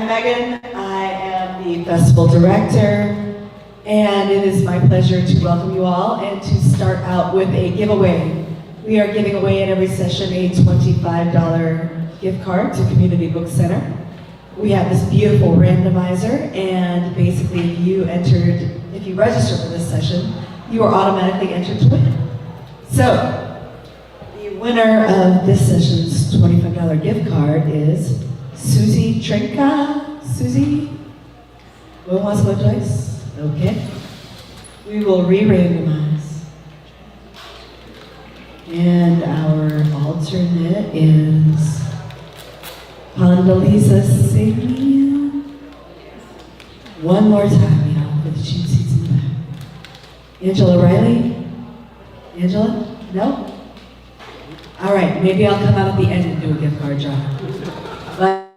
Megan. I am the festival director, and it is my pleasure to welcome you all and to start out with a giveaway. We are giving away at every session a $25 gift card to Community Book Center. We have this beautiful randomizer, and basically if you register for this session, you are automatically entered to win. So, the winner of this session's $25 gift card is Susie Trinka. Susie? Who wants to go twice? Okay. We will re-randomize. And our alternate is Condoleezza Signia. One more time, y'all, for the cheap seats in the back. Angela Riley? Angela? No? All right, maybe I'll come out at the end and do a gift card draw. But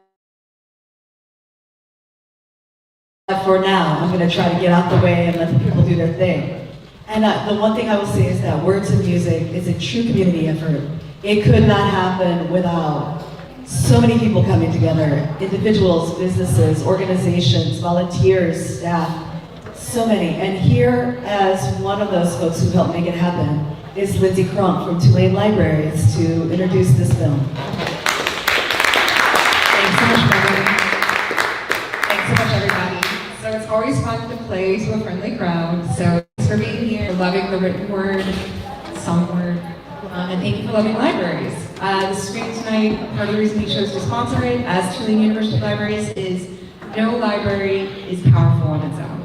for now, I'm going to try to get out the way and let the people do their thing. And the one thing I will say is that Words and Music is a true community effort. It could not happen without so many people coming together, individuals, businesses, organizations, volunteers, staff, so many. And here, as one of those folks who helped make it happen, is Lindsay Crump from Tulane Libraries to introduce this film. Thanks so much, Megan. Thanks so much, everybody. So it's always fun to play to a friendly crowd. So thanks for being here, loving the written word, song word, and thank you for loving libraries. The screen tonight, part of the reason we chose to sponsor it as Tulane University Libraries is no library is powerful on its own.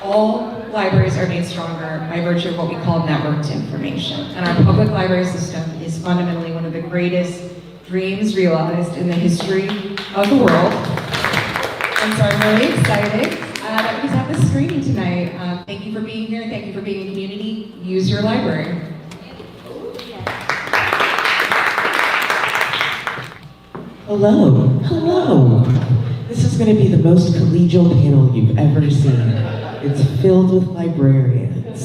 All libraries are made stronger by virtue of what we call networked information. And our public library system is fundamentally one of the greatest dreams realized in the history of the world. And so I'm really excited that we have this screening tonight. Thank you for being here. Thank you for being a community. Use your library. Hello, hello. This is going to be the most collegial panel you've ever seen. It's filled with librarians.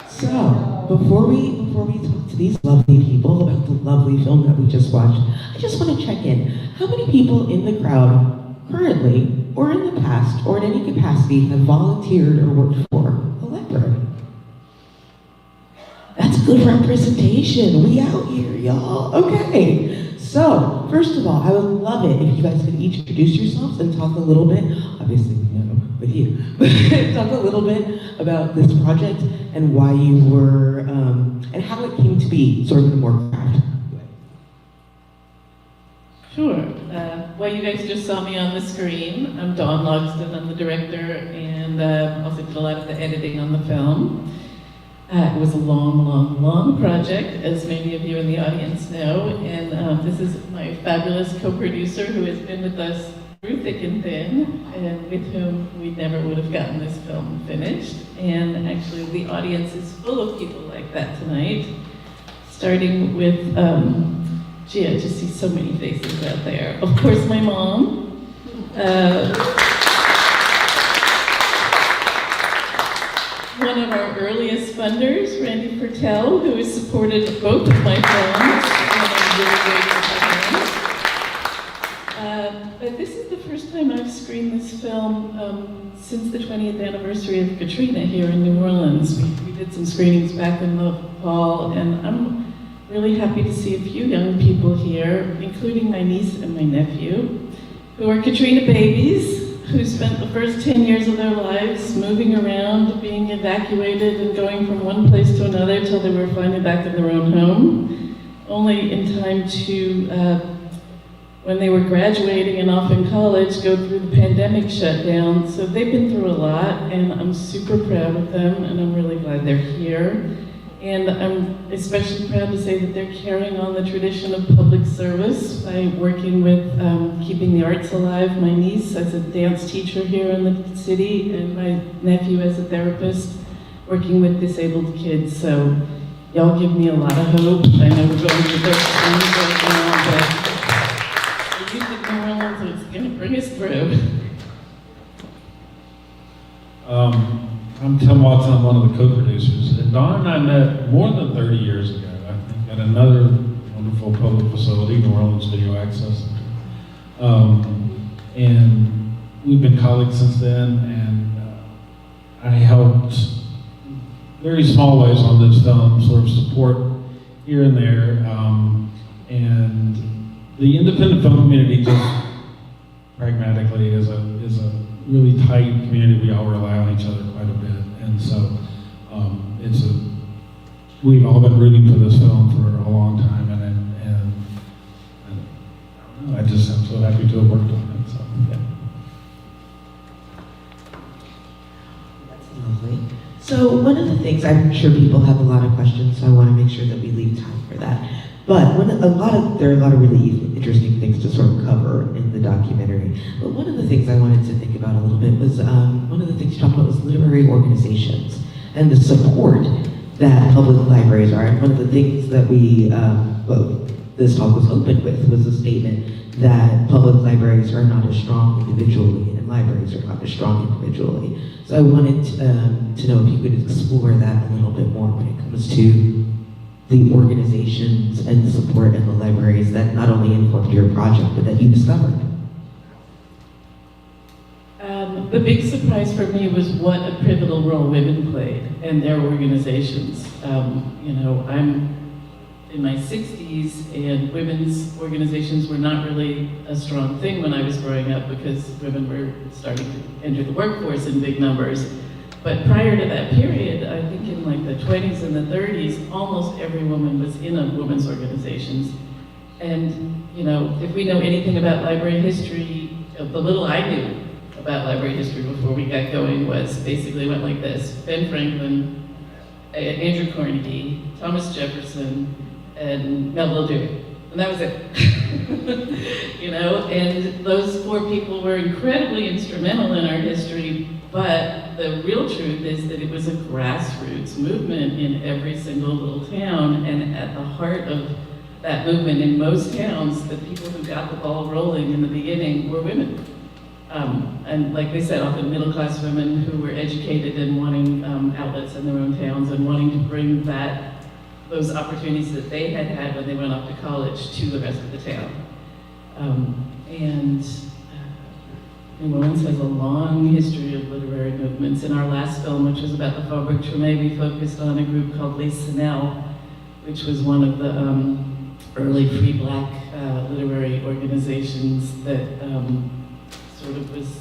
So, before we talk to these lovely people about the lovely film that we just watched, I just want to check in. How many people in the crowd, currently, or in the past, or in any capacity, have volunteered or worked for a library? That's good representation. We out here, y'all. Okay. So, first of all, I would love it if you guys could each introduce yourselves and talk a little bit, obviously, with you, talk a little bit about this project and why you were, and how it came to be, sort of in a more craft way. Sure. Well, you guys just saw me on the screen. I'm Dawn Logsdon, I'm the director, and also did a lot of the editing on the film. It was a long project, as many of you in the audience know, and this is my fabulous co-producer who has been with us through thick and thin, and with whom we never would have gotten this film finished. And actually the audience is full of people like that tonight, starting with, gee, I just see so many faces out there. Of course, my mom. One of our earliest funders, Randy Pertell, who has supported both of my films, and I'm really grateful for him. But this is the first time I've screened this film since the 20th anniversary of Katrina here in New Orleans. We did some screenings back in the fall, and I'm really happy to see a few young people here, including my niece and my nephew, who are Katrina babies, who spent the first 10 years of their lives moving around, being evacuated and going from one place to another till they were finally back in their own home, only in time to, when they were graduating and off in college, go through the pandemic shutdown. So they've been through a lot, and I'm super proud of them, and I'm really glad they're here. And I'm especially proud to say that they're carrying on the tradition of public service by working with keeping the arts alive. My niece as a dance teacher here in the city, and my nephew as a therapist working with disabled kids. So y'all give me a lot of hope. I know we're going through those things right now, but the youth of New Orleans is going to bring us through. I'm Tim Watson, I'm one of the co-producers. And Dawn and I met more than 30 years ago, I think, at another wonderful public facility, New Orleans Video Access Center. And we've been colleagues since then, and I helped very small ways on this film, sort of support here and there. And the independent film community, just pragmatically, is a really tight community. We all rely on each other quite a bit, and so we've all been rooting for this film for a long time, and I just am so happy to have worked on it. So yeah. That's lovely. So one of the things, I'm sure people have a lot of questions, so I want to make sure that we leave time for that. But there are a lot of really interesting things to sort of cover in the documentary. But one of the things I wanted to think about a little bit was, one of the things you talked about was literary organizations and the support that public libraries are. And one of the things that this talk was opened with was a statement that public libraries are not as strong individually and libraries are not as strong individually. So I wanted to know if you could explore that a little bit more when it comes to the organizations and the support in the libraries that not only informed your project, but that you discovered. The big surprise for me was what a pivotal role women played and their organizations. I'm in my 60s, and women's organizations were not really a strong thing when I was growing up because women were starting to enter the workforce in big numbers. But prior to that period, I think in like the 20s and the 30s, almost every woman was in a women's organizations. And, if we know anything about library history, the little I knew about library history before we got going was basically went like this: Ben Franklin, Andrew Carnegie, Thomas Jefferson, and Melville Dewey. And that was it. And those four people were incredibly instrumental in our history, but the real truth is that it was a grassroots movement in every single little town, and at the heart of that movement in most towns, the people who got the ball rolling in the beginning were women. And like they said, often middle-class women who were educated and wanting outlets in their own towns and wanting to bring those opportunities that they had had when they went off to college to the rest of the town. New Orleans has a long history of literary movements. In our last film, which was about the Faubourg Treme, we focused on a group called Les Senelles, which was one of the early free black literary organizations that sort of was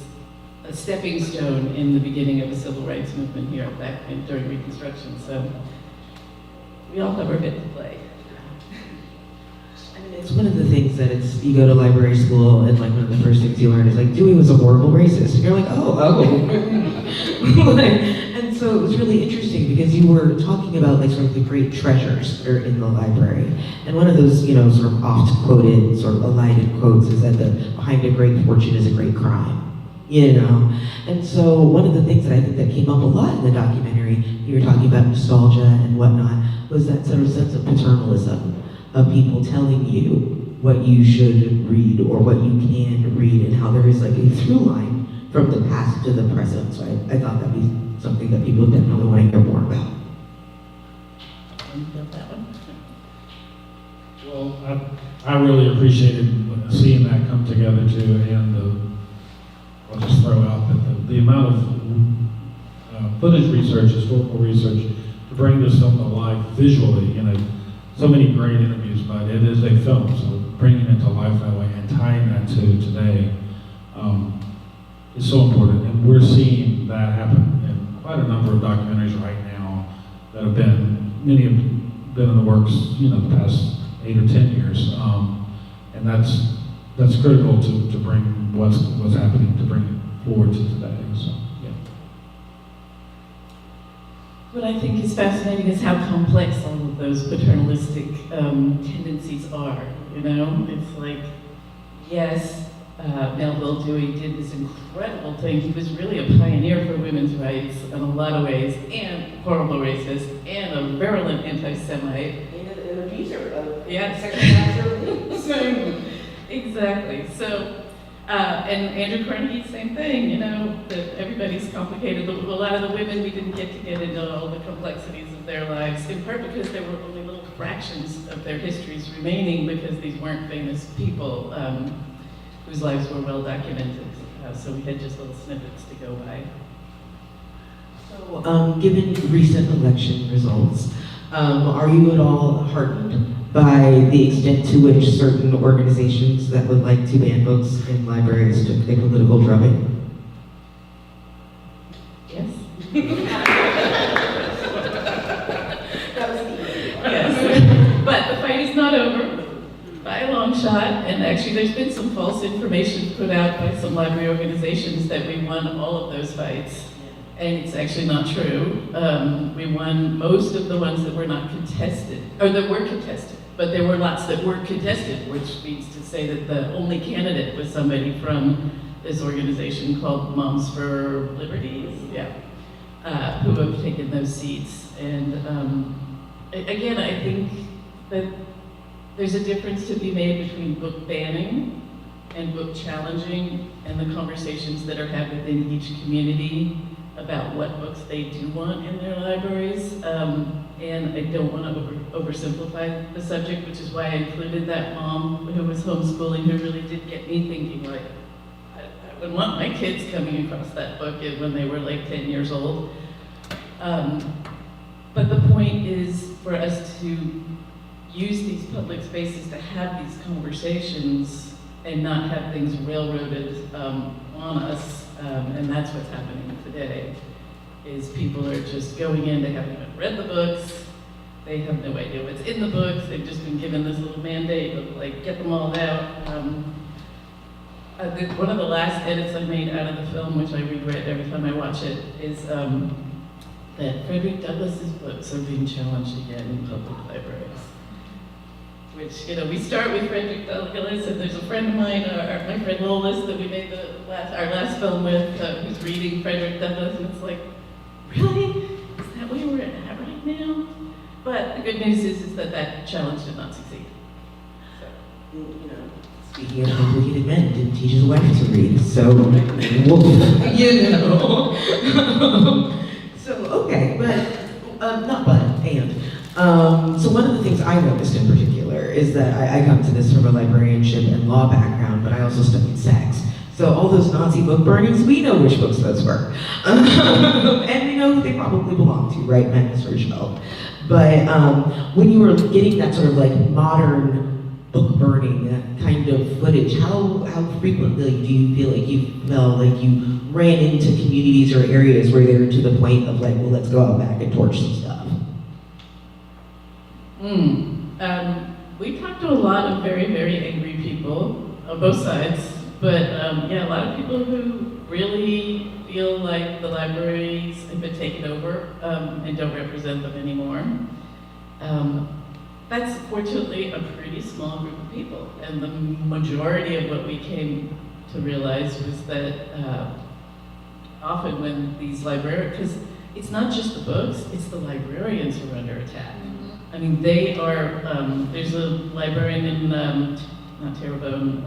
a stepping stone in the beginning of the civil rights movement here during Reconstruction. So we all have our bit to play. I mean, it's one of the things that you go to library school and like one of the first things you learn is like, Dewey was a horrible racist. And you're like, oh. And so it was really interesting because you were talking about like sort of the great treasures that are in the library. And one of those, sort of oft quoted, sort of elided quotes is that behind a great fortune is a great crime. And so one of the things that I think that came up a lot in the documentary, you were talking about nostalgia and whatnot, was that sort of sense of paternalism of people telling you what you should read or what you can read, and how there is like a through line from the past to the present. So I thought that'd be something that people definitely want to hear more about. Well, I really appreciated seeing that come together too, and I'll just throw out that the amount of footage research, historical research, to bring this film to life visually, so many great interviews, but it is a film, so bringing it to life that way and tying that to today is so important. And we're seeing that happen in quite a number of documentaries right now that many have been in the works, the past 8 or 10 years. And that's critical to bring what's happening, to bring it forward to today. So, yeah. What I think is fascinating is how complex all of those paternalistic tendencies are. It's like, yes, Melville Dewey did this incredible thing. He was really a pioneer for women's rights in a lot of ways, and horrible racist, and a virulent anti-Semite. And an abuser of sexual Exactly. So, and Andrew Carnegie, same thing, that everybody's complicated. A lot of the women, we didn't get into all the complexities of their lives, in part because there were only little fractions of their histories remaining because these weren't famous people. whose lives were well documented. So we had just little snippets to go by. So, given recent election results, are you at all heartened by the extent to which certain organizations that would like to ban books in libraries took a political drubbing? Yes? That was easy. Yes. But the fight is not over by a long shot, and actually there's been some false information put out by some library organizations that we won all of those fights. And it's actually not true. We won most of the ones that were not contested, or that were contested, but there were lots that weren't contested, which means to say that the only candidate was somebody from this organization called Moms for Liberties, who have taken those seats. And again, I think that there's a difference to be made between book banning and book challenging and the conversations that are had within each community about what books they do want in their libraries. And I don't want to oversimplify the subject, which is why I included that mom who was homeschooling, who really did get me thinking, like, I would want my kids coming across that book when they were like 10 years old. But the point is for us to use these public spaces to have these conversations and not have things railroaded on us. And that's what's happening today, is people are just going in, they haven't even read the books, they have no idea what's in the books, they've just been given this little mandate of like, get them all out. One of the last edits I made out of the film, which I regret every time I watch it, is that Frederick Douglass's books are being challenged again in public libraries. Which, we start with Frederick Douglass, and there's a friend of mine, my friend Lolis, that we made our last film with, who's reading Frederick Douglass, and it's like, really? Is that where we're at right now? But the good news is that challenge did not succeed. So. Speaking of complicated men, didn't teach his wife to read, so, So, okay, so one of the things I noticed in particular is that I come to this from a librarianship and law background, but I also studied sex. So all those Nazi book burnings, we know which books those were. And we know who they probably belong to, right, Magnus Hirschfeld. But when you were getting that sort of like modern book burning kind of footage, how frequently do you feel like you felt like you ran into communities or areas where they were to the point of like, well, let's go out back and torch some stuff? We talked to a lot of very, very angry people on both sides, but a lot of people who really feel like the libraries have been taken over and don't represent them anymore. That's fortunately a pretty small group of people, and the majority of what we came to realize was that often when these librarians, because it's not just the books, it's the librarians who are under attack. I mean, they are, there's a librarian in, not Terrebonne,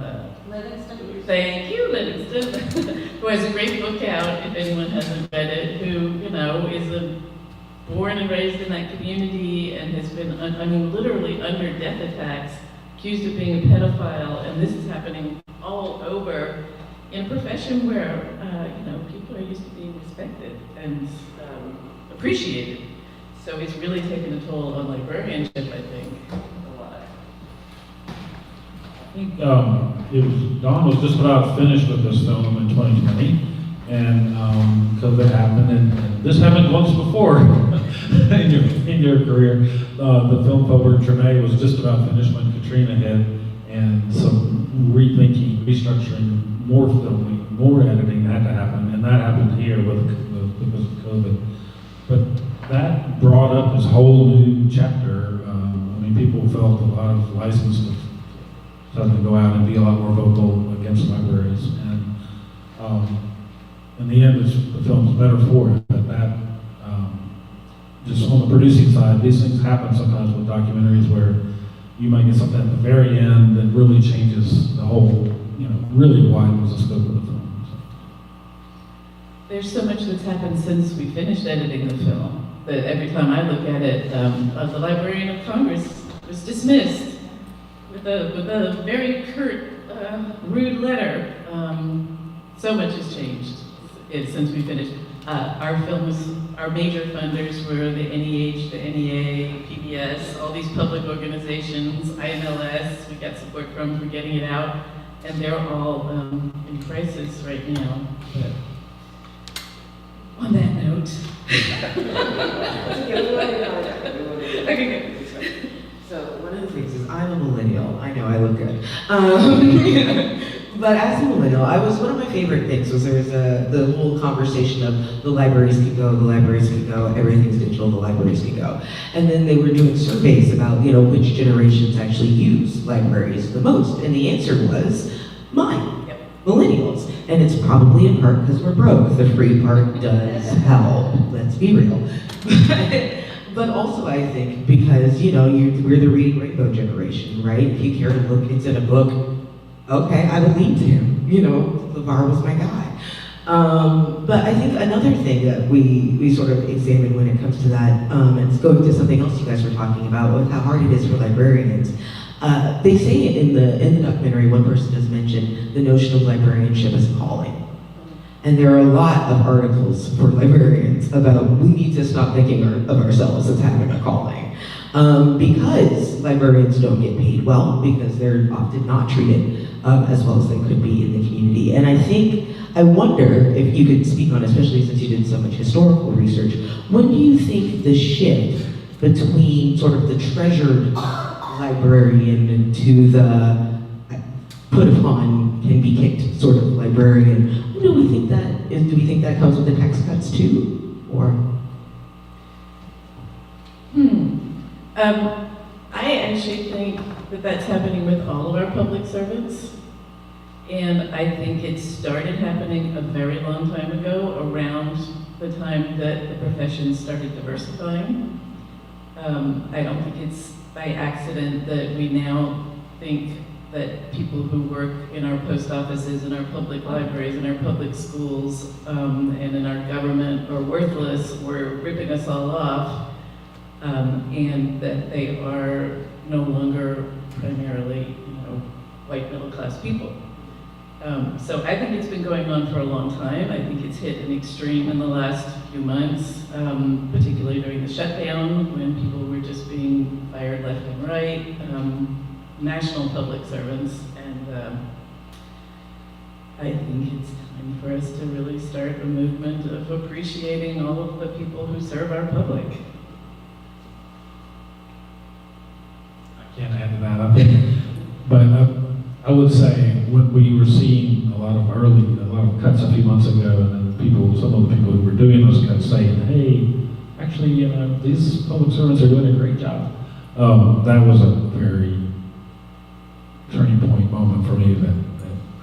Livingston. Thank you, Livingston, who has a great book out, if anyone hasn't read it, who, is born and raised in that community and has been, literally under death attacks, accused of being a pedophile, and this is happening all over in a profession where, people are used to being respected and appreciated. So it's really taken a toll on librarianship, I think, a lot. I think Dawn was just about finished with this film in 2020, and COVID happened, and this happened once before in your career. The film cover Treme was just about finished when Katrina hit, and some rethinking, restructuring, more filming, more editing had to happen, and that happened here because of COVID. But that brought up this whole new chapter. People felt a lot of license to suddenly go out and be a lot more vocal against libraries. And in the end, the film's better for it. But that, just on the producing side, these things happen sometimes with documentaries where you might get something at the very end that really changes the whole, really widens the scope of the film. So. There's so much that's happened since we finished editing the film that every time I look at it, the Librarian of Congress was dismissed with a very curt rude letter. So much has changed since we finished. Our major funders were the NEH, the NEA, PBS, all these public organizations, IMLS, we got support from for getting it out, and they're all in crisis right now. But on that note. Okay, good. So one of the things is I'm a millennial. I know I look good. But as a millennial, one of my favorite things was the whole conversation of the libraries can go, everything's digital, the libraries can go. And then they were doing surveys about, which generations actually use libraries the most. And the answer was mine, millennials. And it's probably in part because we're broke. The free part does help, let's be real. But also I think because, we're the reading rainbow generation, right? If you care to look, it's in a book. Okay, I believed him. LeVar was my guy. But I think another thing that we sort of examine when it comes to that, and it's going to something else you guys were talking about, with how hard it is for librarians. They say in the documentary, one person does mention the notion of librarianship as a calling. And there are a lot of articles for librarians about we need to stop thinking of ourselves as having a calling. Because librarians don't get paid well, because they're often not treated as well as they could be in the community. And I wonder if you could speak on, especially since you did so much historical research, when do you think the shift between sort of the treasured librarian to the put upon, can be kicked sort of librarian, when do we think that is? Do we think that comes with the tax cuts too, or? I actually think that that's happening with all of our public servants. And I think it started happening a very long time ago, around the time that the profession started diversifying. I don't think it's by accident that we now think that people who work in our post offices, in our public libraries, in our public schools, and in our government are worthless, or ripping us all off. And that they are no longer primarily, white middle-class people. So I think it's been going on for a long time. I think it's hit an extreme in the last few months, particularly during the shutdown, when people were just being fired left and right, national public servants, and I think it's time for us to really start a movement of appreciating all of the people who serve our public. Can't add to that, I think. But I would say when we were seeing a lot of cuts a few months ago, and then some of the people who were doing those cuts saying, hey, actually, these public servants are doing a great job. That was a very turning point moment for me that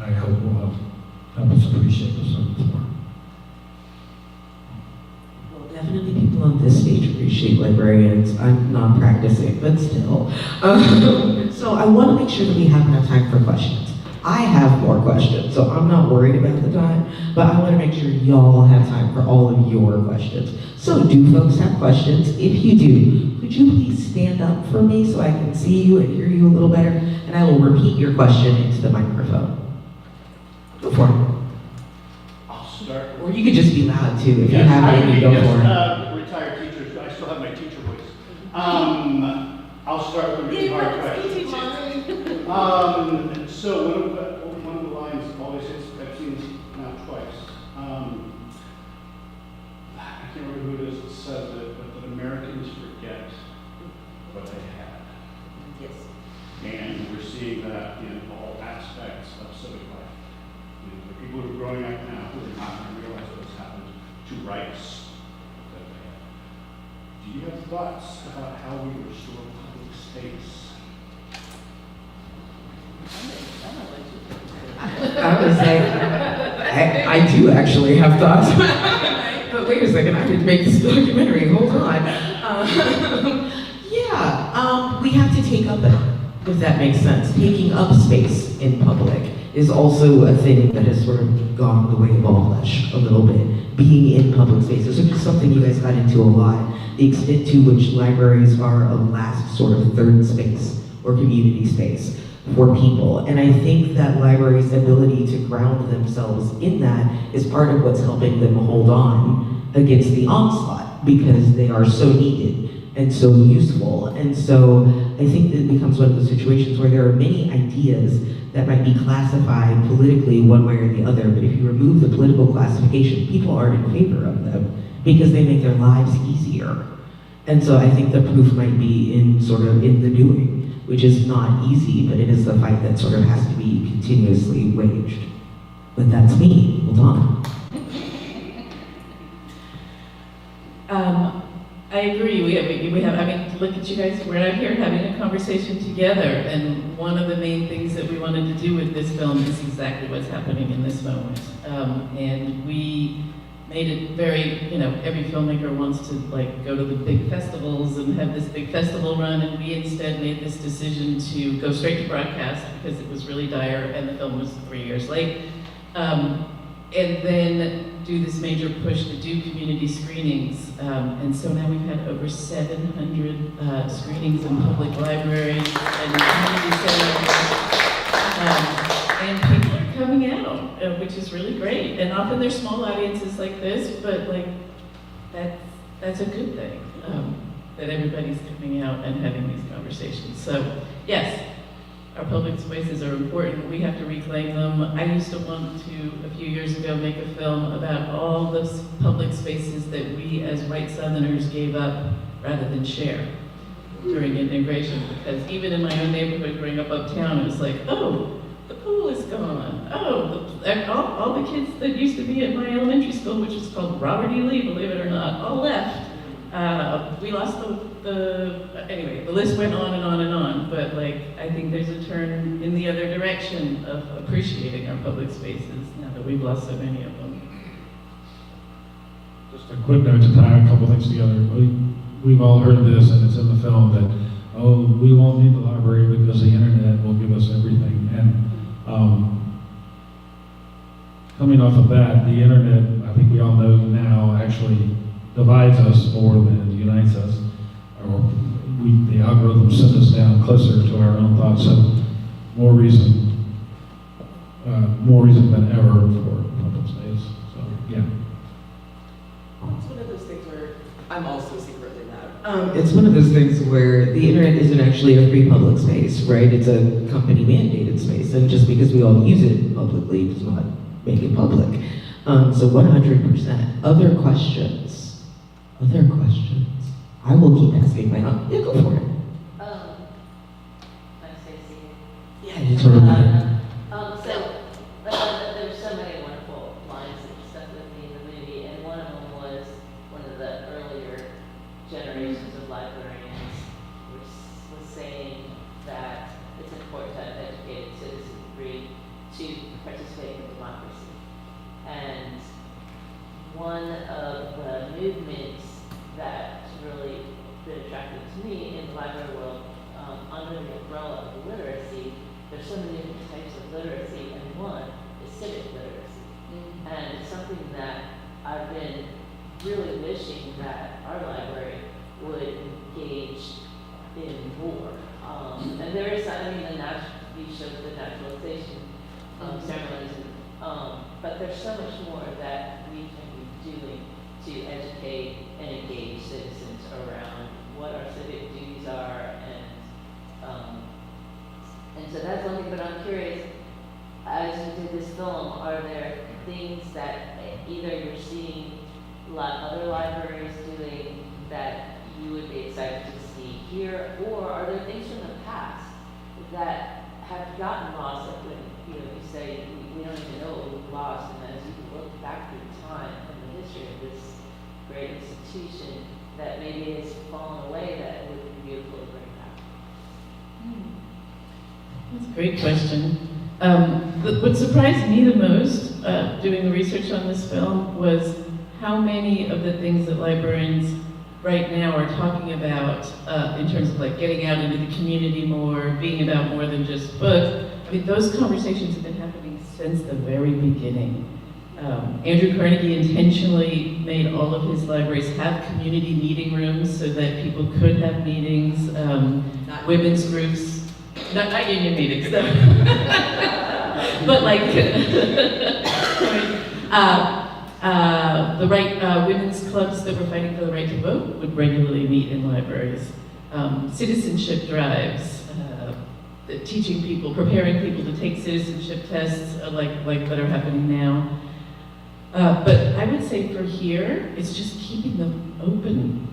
I hope will help us appreciate the service more. Definitely people on this stage appreciate librarians. I'm not practicing, but still. So I want to make sure that we have enough time for questions. I have more questions, so I'm not worried about the time, but I want to make sure y'all have time for all of your questions. So do folks have questions? If you do, could you please stand up for me so I can see you and hear you a little better? And I will repeat your question into the microphone. Go for it. Start. Or you could just be loud too, if you Yes, have it, you go for it. Retired teacher, I still have my teacher voice. I'll start with a really hard question. So one of the lines always hits, I've seen this now twice. I can't remember who it is that says it, but that Americans forget what they had. Yes. And we're seeing that in all aspects of civic life. The people who are growing up now who are not going to realize what's happened to rights that they have. Do you have thoughts about how we restore public space? I was like, I do actually have thoughts. But wait a second, I didn't make this documentary, hold on. We have to take up, if that makes sense, taking up space in public is also a thing that has sort of gone the way of all flesh a little bit. Being in public spaces, which is something you guys got into a lot. The extent to which libraries are a last sort of third space or community space. for people. And I think that libraries' ability to ground themselves in that is part of what's helping them hold on against the onslaught, because they are so needed and so useful. And so I think that it becomes one of those situations where there are many ideas that might be classified politically one way or the other, but if you remove the political classification, people are in favor of them because they make their lives easier. And so I think the proof might be in the doing, which is not easy, but it is the fight that sort of has to be continuously waged. But that's me. Hold on. I agree. We have, I mean, look at you guys, we're out here having a conversation together, and one of the main things that we wanted to do with this film is exactly what's happening in this moment. And we made it very, every filmmaker wants to go to the big festivals and have this big festival run, and we instead made this decision to go straight to broadcast because it was really dire and the film was 3 years late. And then do this major push to do community screenings. And so now we've had over 700 screenings in public libraries and community centers. And people are coming out, which is really great. And often there's small audiences like this, but that's a good thing, that everybody's coming out and having these conversations. So yes, our public spaces are important. We have to reclaim them. I used to want to, a few years ago, make a film about all the public spaces that we as white Southerners gave up rather than share during integration. Because even in my own neighborhood growing up uptown, it was like, oh, the pool is gone. Oh, all the kids that used to be at my elementary school, which is called Robert E. Lee, believe it or not, all left. We lost anyway, the list went on and on and on, but I think there's a turn in the other direction of appreciating our public spaces now that we've lost so many of them. Just a quick note to tie a couple things together. We've all heard this, and it's in the film, that, we won't need the library because the internet will give us everything. And coming off of that, the internet, I think we all know now, actually divides us more than unites us. Or the algorithm sends us down closer to our own thoughts. So more reason than ever for public space. So yeah. It's one of those things where I'm also secretly mad. It's one of those things where the internet isn't actually a free public space, right? It's a company mandated space, and just because we all use it publicly does not make it public. So 100%. Other questions? Other questions? I will keep asking my own. Yeah, go for it. I'm Stacey. Yeah, you totally. There's so many wonderful lines that stuck with me in the movie, and one of them was one of the earlier generations of librarians was saying that it's important to have educated citizenry to participate in democracy. And one of the movements that's really been attractive to me in the library world, under the umbrella of literacy, there's so many different types of literacy, and one is civic literacy. Mm-hmm. And it's something that I've been really wishing that our library would engage in more. And there is, you showed the naturalization ceremonies, but there's so much more that we can be doing to educate and engage citizens around what our civic duties are, and so that's one thing. But I'm curious, as you did this film, are there things that either you're seeing other libraries doing that you would be excited to see here, or are there things from the past that have gotten lost? Like when you say we don't even know what we've lost, and as you look back through time and the history of this great institution, that maybe has fallen away, that would be beautiful to bring back. That's a great question. What surprised me the most doing the research on this film was how many of the things that librarians right now are talking about in terms of getting out into the community more, being about more than just books. I mean, those conversations have been happening since the very beginning. Andrew Carnegie intentionally made all of his libraries have community meeting rooms so that people could have meetings, women's groups. not union meetings, no. But like, the right, women's clubs that were fighting for the right to vote would regularly meet in libraries. Citizenship drives, teaching people, preparing people to take citizenship tests like that are happening now. But I would say for here, it's just keeping them open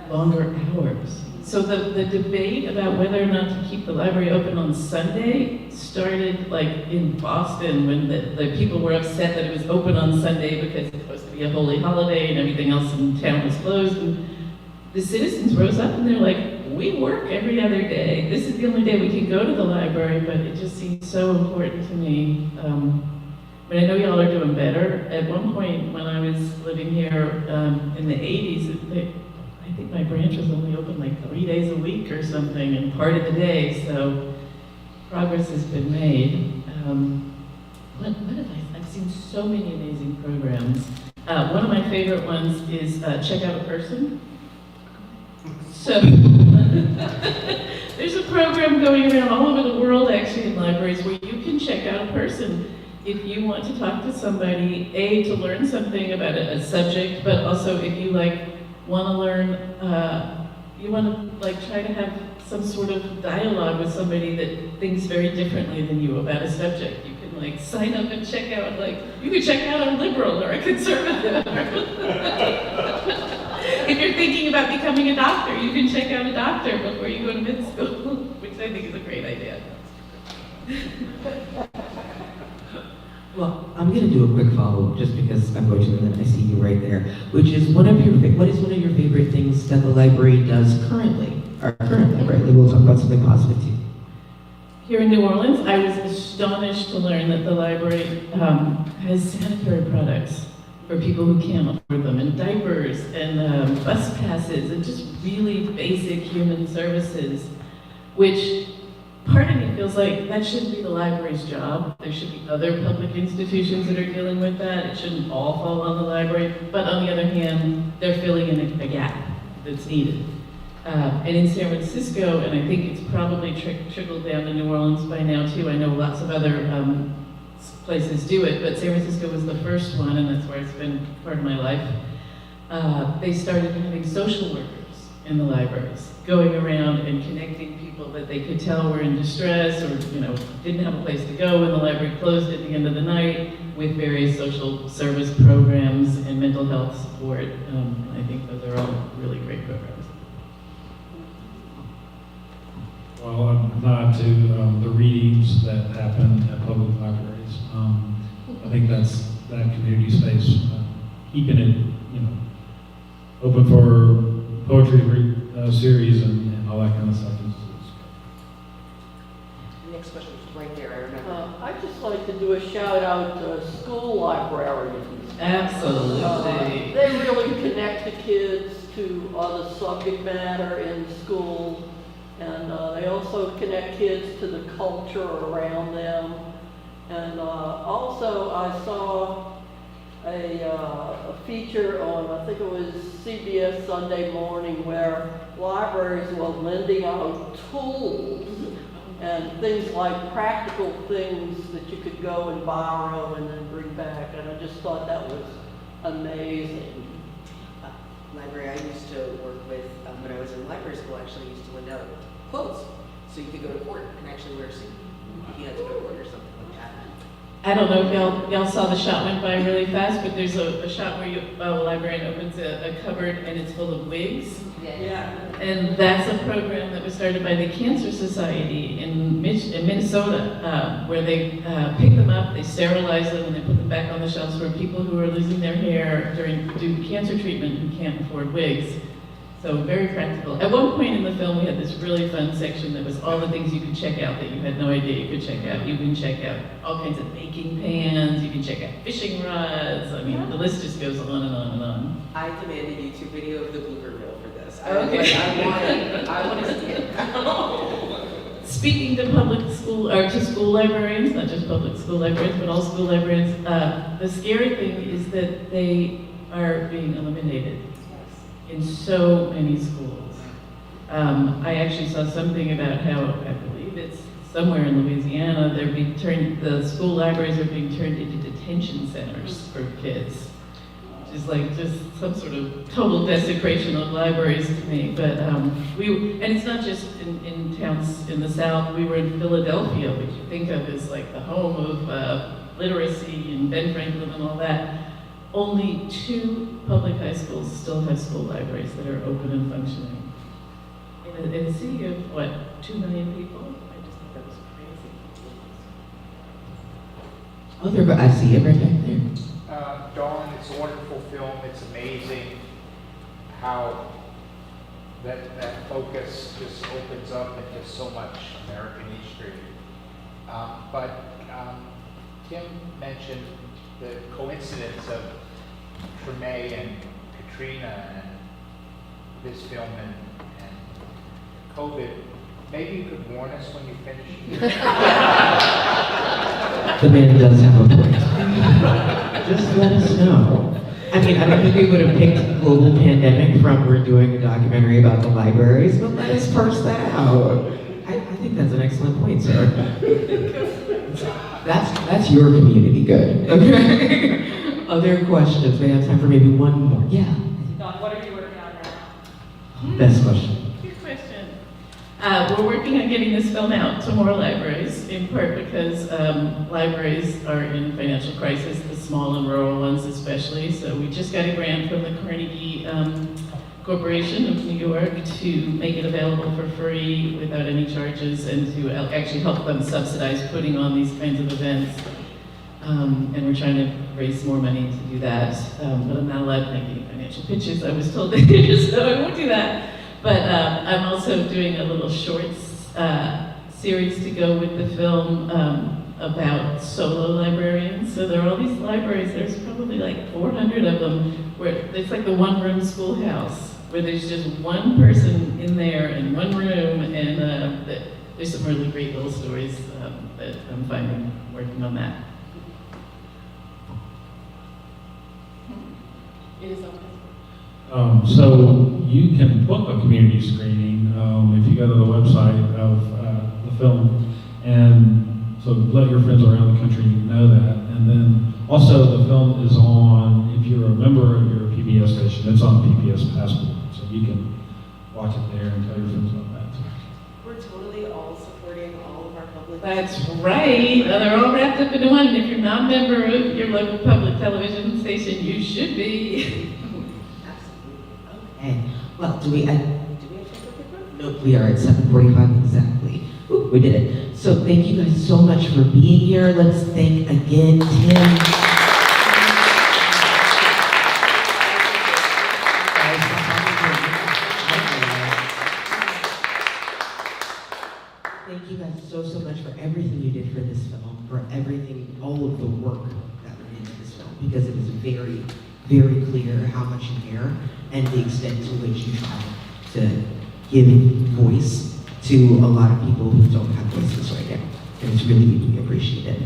longer hours. So the debate about whether or not to keep the library open on Sunday started like in Boston when the people were upset that it was open on Sunday because it's supposed to be a holy holiday and everything else in town was closed. And the citizens rose up and they're like, we work every other day. This is the only day we can go to the library, but it just seems so important to me. But I know y'all are doing better. At one point when I was living here in the 80s, I think my branch was only open like 3 days a week or something, and part of the day, so progress has been made. What have I've seen so many amazing programs. One of my favorite ones is Check Out a Person. So, there's a program going around all over the world actually in libraries where you can check out a person if you want to talk to somebody, to learn something about a subject, but also if you want to learn, you want to try to have some sort of dialogue with somebody that thinks very differently than you about a subject. You can sign up and check out, you can check out a liberal or a conservative. If you're thinking about becoming a doctor, you can check out a doctor before you go to med school, which I think is a great idea. Well, I'm going to do a quick follow-up just because I'm going to, and then I see you right there, which is what is one of your favorite things that the library does currently, our current library? We'll talk about something positive too. Here in New Orleans, I was astonished to learn that the library has sanitary products for people who can't afford them, and diapers, and bus passes, and just really basic human services, which part of me feels like that shouldn't be the library's job. There should be other public institutions that are dealing with that. It shouldn't all fall on the library. But on the other hand, they're filling in a gap that's needed. And in San Francisco, and I think it's probably trickled down to New Orleans by now too. I know lots of other places do it, but San Francisco was the first one, and that's where it's been part of my life. They started having social workers in the libraries, going around and connecting people that they could tell were in distress or didn't have a place to go when the library closed at the end of the night, with various social service programs and mental health support. I think those are all really great programs. Well, I'm glad to the readings that happen at public libraries. I think that's that community space, keeping it open for poetry series and all that kind of stuff. The next question is right there, I remember. I'd just like to do a shout out to school librarians. Absolutely. They really connect the kids to the subject matter in school, and they also connect kids to the culture around them. And also I saw a feature on, I think it was CBS Sunday Morning, where libraries were lending out tools and things like practical things that you could go and borrow and then bring back. And I just thought that was amazing. Library I used to work with, when I was in library school, actually used to lend out clothes. So you could go to court and actually wear a suit if you had to go to court or something like that. I don't know if y'all saw the shot went by really fast, but there's a shot where a librarian opens a cupboard and it's full of wigs. Yeah. And that's a program that was started by the Cancer Society in Minnesota, where they pick them up, they sterilize them, and they put them back on the shelves for people who are losing their hair due to cancer treatment who can't afford wigs. So very practical. At one point in the film, we had this really fun section that was all the things you could check out that you had no idea you could check out. You can check out all kinds of baking pans, you can check out fishing rods. I mean, the list just goes on and on and on. I demanded a YouTube video of the blooper reel for this. Okay. I want to see it. Speaking to public school, or to school librarians, not just public school librarians, but all school librarians, the scary thing is that they are being eliminated in so many schools. I actually saw something about how, I believe it's somewhere in Louisiana, the school libraries are being turned into detention centers for kids. Which is like just some sort of total desecration of libraries to me. But and it's not just in towns in the South. We were in Philadelphia, which you think of as like the home of literacy and Ben Franklin and all that. Only 2 public high schools still have school libraries that are open and functioning. In a city of, what, 2 million people? I just think that was crazy. Oh, there, I see it right back there. Dawn, it's a wonderful film. It's amazing how that focus just opens up into so much American history. But Tim mentioned the coincidence of Treme and Katrina and this film and COVID. Maybe you could warn us when you finish. The man does have a point. Just let us know. I mean, I don't think we would have picked global pandemic from we're doing a documentary about the libraries, but let us parse that out. I think that's an excellent point, sir. That's your community good. Okay. Other questions? We have time for maybe one more. Yeah. Dawn, what are you working on now? Best question. Good question. We're working on getting this film out to more libraries, in part because libraries are in financial crisis, the small and rural ones especially. So we just got a grant from the Carnegie Corporation of New York to make it available for free without any charges and to actually help them subsidize putting on these kinds of events. And we're trying to raise more money to do that. But I'm not allowed to make any financial pitches, I was told, so I won't do that. But I'm also doing a little shorts series to go with the film about solo librarians. So there are all these libraries, there's probably like 400 of them, where it's like the one-room schoolhouse, where there's just one person in there in one room, and there's some really great little stories that I'm finding working on that. It is open. So you can book a community screening if you go to the website of the film, and so let your friends around the country know that. And then also the film is on, if you're a member of your PBS station, it's on PBS Passport, so you can watch it there and tell your friends about that too. We're totally all supporting all of our public. That's right. They're all wrapped up into one. And if you're not a member of your local public television station, you should be. Absolutely. Okay. Well, do we have time for quick break? Nope, we are at 7:45 exactly. Ooh, we did it. So thank you guys so much for being here. Let's thank again Tim. Thank you guys so much for everything you did for this film, for everything, all of the work that went into this film, because it is very, very clear how much you care and the extent to which you try to give voice to a lot of people who don't have voices right now. And it's really deeply appreciated.